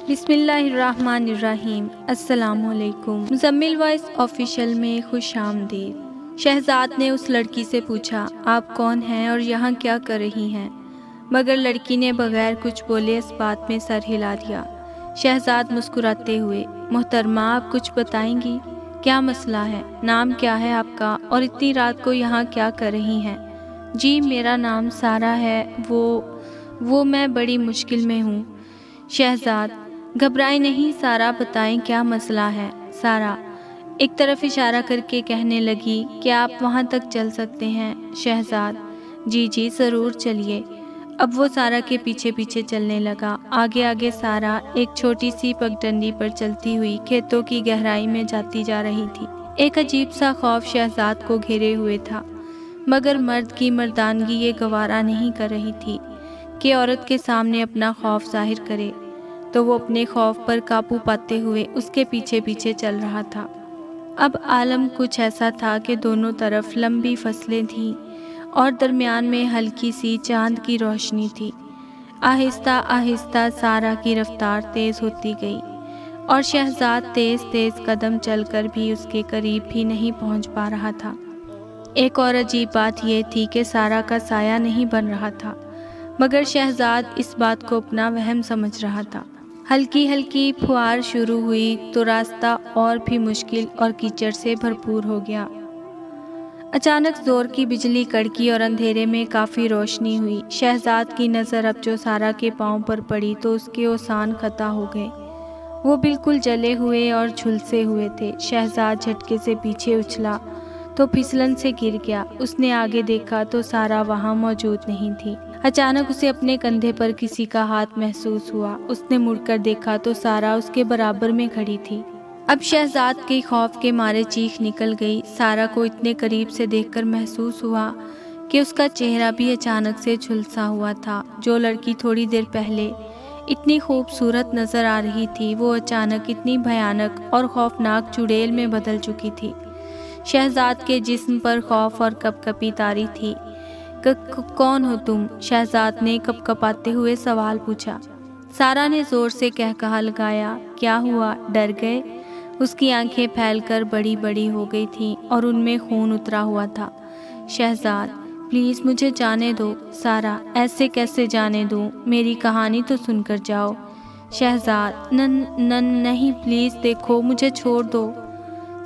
بسم اللہ الرحمن الرحیم۔ السلام علیکم۔ مزمل وائس آفیشیل میں خوش آمدید۔ شہزاد نے اس لڑکی سے پوچھا، آپ کون ہیں اور یہاں کیا کر رہی ہیں؟ مگر لڑکی نے بغیر کچھ بولے اس بات میں سر ہلا دیا۔ شہزاد مسکراتے ہوئے، محترمہ آپ کچھ بتائیں گی؟ کیا مسئلہ ہے؟ نام کیا ہے آپ کا اور اتنی رات کو یہاں کیا کر رہی ہیں؟ جی میرا نام سارا ہے، وہ میں بڑی مشکل میں ہوں۔ شہزاد، گھبرائے نہیں سارا، بتائیں کیا مسئلہ ہے؟ سارا ایک طرف اشارہ کر کے کہنے لگی، کیا آپ وہاں تک چل سکتے ہیں؟ شہزاد، جی ضرور چلیے۔ اب وہ سارا کے پیچھے پیچھے چلنے لگا۔ آگے آگے سارا ایک چھوٹی سی پگڈنڈی پر چلتی ہوئی کھیتوں کی گہرائی میں جاتی جا رہی تھی۔ ایک عجیب سا خوف شہزاد کو گھیرے ہوئے تھا، مگر مرد کی مردانگی یہ گوارا نہیں کر رہی تھی کہ عورت کے سامنے اپنا خوف ظاہر کرے، تو وہ اپنے خوف پر قابو پاتے ہوئے اس کے پیچھے پیچھے چل رہا تھا۔ اب عالم کچھ ایسا تھا کہ دونوں طرف لمبی فصلیں تھیں اور درمیان میں ہلکی سی چاند کی روشنی تھی۔ آہستہ آہستہ سارا کی رفتار تیز ہوتی گئی اور شہزاد تیز تیز قدم چل کر بھی اس کے قریب بھی نہیں پہنچ پا رہا تھا۔ ایک اور عجیب بات یہ تھی کہ سارا کا سایہ نہیں بن رہا تھا، مگر شہزاد اس بات کو اپنا وہم سمجھ رہا تھا۔ ہلکی ہلکی پھوار شروع ہوئی تو راستہ اور بھی مشکل اور کیچڑ سے بھرپور ہو گیا۔ اچانک زور کی بجلی کڑکی اور اندھیرے میں کافی روشنی ہوئی۔ شہزاد کی نظر اب جو سارا کے پاؤں پر پڑی تو اس کے اوسان خطا ہو گئے۔ وہ بالکل جلے ہوئے اور جھلسے ہوئے تھے۔ شہزاد جھٹکے سے پیچھے اچھلا تو پھسلن سے گر گیا۔ اس نے آگے دیکھا تو سارا وہاں موجود نہیں تھی۔ اچانک اسے اپنے کندھے پر کسی کا ہاتھ محسوس ہوا۔ اس نے مڑ کر دیکھا تو سارا اس کے برابر میں کھڑی تھی۔ اب شہزاد کے خوف کے مارے چیخ نکل گئی۔ سارا کو اتنے قریب سے دیکھ کر محسوس ہوا کہ اس کا چہرہ بھی اچانک سے جھلسا ہوا تھا۔ جو لڑکی تھوڑی دیر پہلے اتنی خوبصورت نظر آ رہی تھی، وہ اچانک اتنی بھیانک اور خوفناک چڑیل میں بدل چکی تھی۔ شہزاد کے جسم پر خوف اور کپکپی طاری تھی۔ کون ہو تم؟ شہزاد نے کپکپاتے ہوئے سوال پوچھا۔ سارا نے زور سے کہا لگایا، کیا ہوا؟ ڈر گئے؟ اس کی آنکھیں پھیل کر بڑی بڑی ہو گئی تھیں اور ان میں خون اترا ہوا تھا۔ شہزاد، پلیز مجھے جانے دو۔ سارا، ایسے کیسے جانے دوں؟ میری کہانی تو سن کر جاؤ۔ شہزاد، نہیں پلیز دیکھو، مجھے چھوڑ دو۔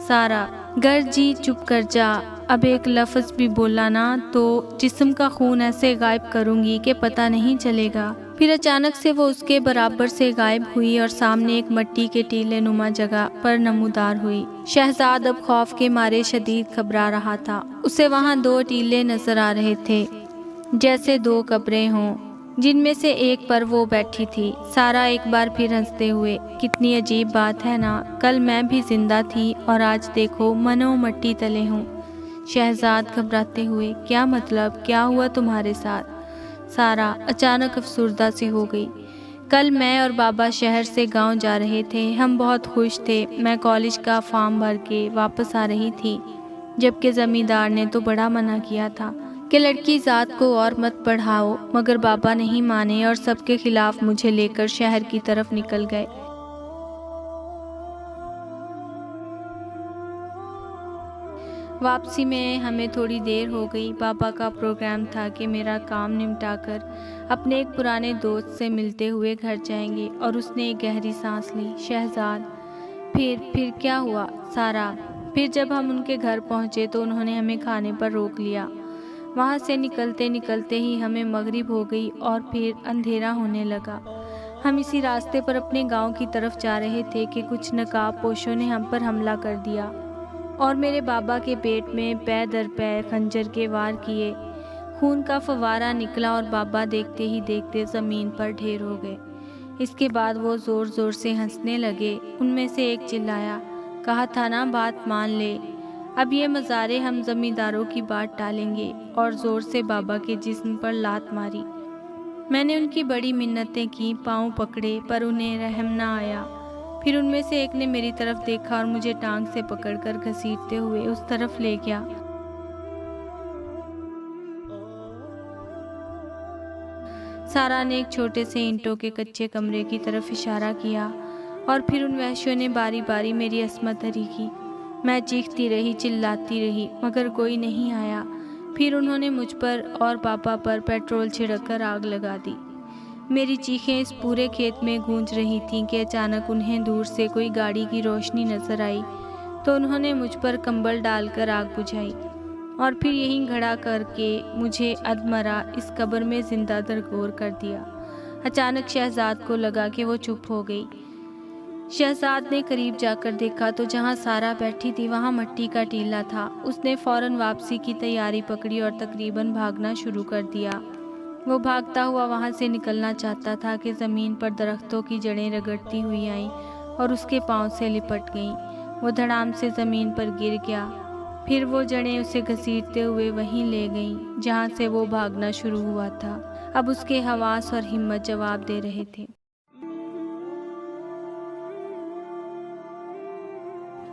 سارا، گر جی چپ کر جا، اب ایک لفظ بھی بولا نا تو جسم کا خون ایسے غائب کروں گی کہ پتہ نہیں چلے گا۔ پھر اچانک سے وہ اس کے برابر سے غائب ہوئی اور سامنے ایک مٹی کے ٹیلے نما جگہ پر نمودار ہوئی۔ شہزاد اب خوف کے مارے شدید گھبرا رہا تھا۔ اسے وہاں دو ٹیلے نظر آ رہے تھے، جیسے دو قبریں ہوں، جن میں سے ایک پر وہ بیٹھی تھی۔ سارا ایک بار پھر ہنستے ہوئے، کتنی عجیب بات ہے نا، کل میں بھی زندہ تھی اور آج دیکھو منو مٹی تلے ہوں۔ شہزاد گھبراتے ہوئے، کیا مطلب؟ کیا ہوا تمہارے ساتھ؟ سارا اچانک افسردہ سی ہو گئی۔ کل میں اور بابا شہر سے گاؤں جا رہے تھے، ہم بہت خوش تھے۔ میں کالج کا فارم بھر کے واپس آ رہی تھی، جبکہ زمیندار نے تو بڑا منع کیا تھا کہ لڑکی ذات کو اور مت پڑھاؤ، مگر بابا نہیں مانے اور سب کے خلاف مجھے لے کر شہر کی طرف نکل گئے۔ واپسی میں ہمیں تھوڑی دیر ہو گئی۔ بابا کا پروگرام تھا کہ میرا کام نمٹا کر اپنے ایک پرانے دوست سے ملتے ہوئے گھر جائیں گے، اور اس نے ایک گہری سانس لی۔ شہزاد، پھر کیا ہوا؟ سارا، پھر جب ہم ان کے گھر پہنچے تو انہوں نے ہمیں کھانے پر روک لیا۔ وہاں سے نکلتے نکلتے ہی ہمیں مغرب ہو گئی اور پھر اندھیرا ہونے لگا۔ ہم اسی راستے پر اپنے گاؤں کی طرف جا رہے تھے کہ کچھ نقاب پوشوں نے ہم پر حملہ کر دیا اور میرے بابا کے پیٹ میں پے در پے خنجر کے وار کیے۔ خون کا فوارہ نکلا اور بابا دیکھتے ہی دیکھتے زمین پر ڈھیر ہو گئے۔ اس کے بعد وہ زور زور سے ہنسنے لگے۔ ان میں سے ایک چلایا، کہا تھا نا بات مان لے، اب یہ مزارے ہم زمینداروں کی بات ٹالیں گے، اور زور سے بابا کے جسم پر لات ماری۔ میں نے ان کی بڑی منتیں کی، پاؤں پکڑے، پر انہیں رحم نہ آیا۔ پھر ان میں سے ایک نے میری طرف دیکھا اور مجھے ٹانگ سے پکڑ کر گھسیٹتے ہوئے اس طرف لے گیا۔ سارا نے ایک چھوٹے سے اینٹوں کے کچے کمرے کی طرف اشارہ کیا اور پھر ان وحشیوں نے باری باری میری عصمت دری کی۔ میں چیختی رہی، چلاتی رہی، مگر کوئی نہیں آیا۔ پھر انہوں نے مجھ پر اور پاپا پر پیٹرول چھڑک کر آگ لگا دی۔ میری چیخیں اس پورے کھیت میں گونج رہی تھیں کہ اچانک انہیں دور سے کوئی گاڑی کی روشنی نظر آئی تو انہوں نے مجھ پر کمبل ڈال کر آگ بجھائی اور پھر یہیں کھڑا کر کے مجھے ادمرا اس قبر میں زندہ درگور کر دیا۔ اچانک شہزاد کو لگا کہ وہ چپ ہو گئی۔ شہزاد نے قریب جا کر دیکھا تو جہاں سارا بیٹھی تھی وہاں مٹی کا ٹیلا تھا۔ اس نے فوراً واپسی کی تیاری پکڑی اور تقریباً بھاگنا شروع کر دیا۔ وہ بھاگتا ہوا وہاں سے نکلنا چاہتا تھا کہ زمین پر درختوں کی جڑیں رگڑتی ہوئی آئیں اور اس کے پاؤں سے لپٹ گئیں۔ وہ دھڑام سے زمین پر گر گیا۔ پھر وہ جڑیں اسے گھسیٹتے ہوئے وہیں لے گئیں جہاں سے وہ بھاگنا شروع ہوا تھا۔ اب اس کے حواس اور ہمت جواب دے رہے تھے۔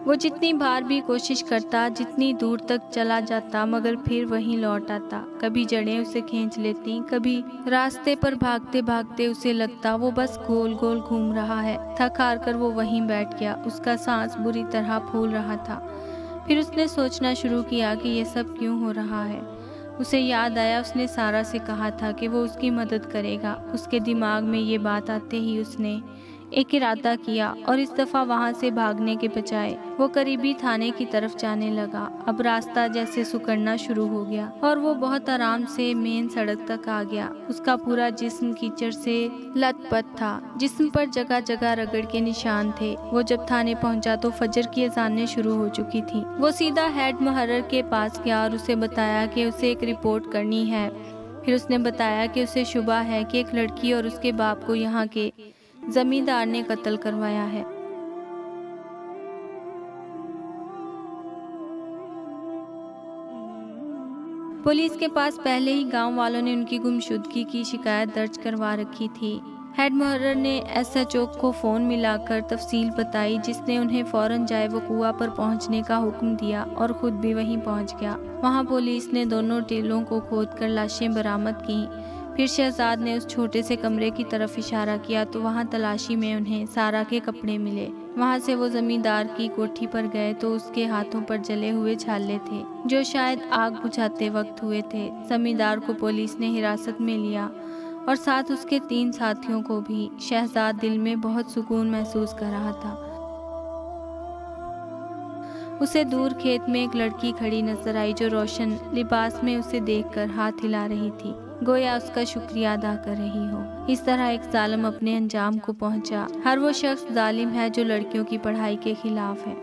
وہ جتنی بار بھی کوشش کرتا، جتنی دور تک چلا جاتا، مگر پھر وہیں لوٹ آتا۔ کبھی جڑیں اسے کھینچ لیتی، کبھی راستے پر بھاگتے بھاگتے اسے لگتا وہ بس گول گول گھوم رہا ہے۔ تھک ہار کر وہ وہیں بیٹھ گیا۔ اس کا سانس بری طرح پھول رہا تھا۔ پھر اس نے سوچنا شروع کیا کہ یہ سب کیوں ہو رہا ہے۔ اسے یاد آیا اس نے سارا سے کہا تھا کہ وہ اس کی مدد کرے گا۔ اس کے دماغ میں یہ بات آتے ہی اس نے ایک ارادہ کیا اور اس دفعہ وہاں سے بھاگنے کے بجائے وہ قریبی تھانے کی طرف جانے لگا۔ اب راستہ جیسے سکڑنا شروع ہو گیا اور وہ بہت آرام سے مین سڑک تک آ گیا۔ اس کا پورا جسم کیچڑ سے لت پت تھا، جسم پر جگہ جگہ رگڑ کے نشان تھے۔ وہ جب تھانے پہنچا تو فجر کی اذانیں شروع ہو چکی تھیں۔ وہ سیدھا ہیڈ محرر کے پاس گیا اور اسے بتایا کہ اسے ایک رپورٹ کرنی ہے۔ پھر اس نے بتایا کہ اسے شبہ ہے کہ ایک لڑکی اور اس کے باپ کو یہاں کے زمیندار نے قتل کروایا ہے۔ پولیس کے پاس پہلے ہی گاؤں والوں نے ان کی گمشدگی کی شکایت درج کروا رکھی تھی۔ ہیڈ محرر نے ایس ایچ او کو فون ملا کر تفصیل بتائی، جس نے انہیں فوراً جائے وقوع پر پہنچنے کا حکم دیا اور خود بھی وہیں پہنچ گیا۔ وہاں پولیس نے دونوں ٹیلوں کو کھود کر لاشیں برآمد کیں۔ پھر شہزاد نے اس چھوٹے سے کمرے کی طرف اشارہ کیا تو وہاں تلاشی میں انہیں سارا کے کپڑے ملے۔ وہاں سے وہ زمیندار کی کوٹھی پر گئے تو اس کے ہاتھوں پر جلے ہوئے چھالے تھے جو شاید آگ بجھاتے وقت ہوئے تھے۔ زمیندار کو پولیس نے حراست میں لیا اور ساتھ اس کے 3 ساتھیوں کو بھی۔ شہزاد دل میں بہت سکون محسوس کر رہا تھا۔ اسے دور کھیت میں ایک لڑکی کھڑی نظر آئی جو روشن لباس میں اسے دیکھ کر ہاتھ ہلا رہی تھی، گویا اس کا شکریہ ادا کر رہی ہو۔ اس طرح ایک ظالم اپنے انجام کو پہنچا۔ ہر وہ شخص ظالم ہے جو لڑکیوں کی پڑھائی کے خلاف ہے۔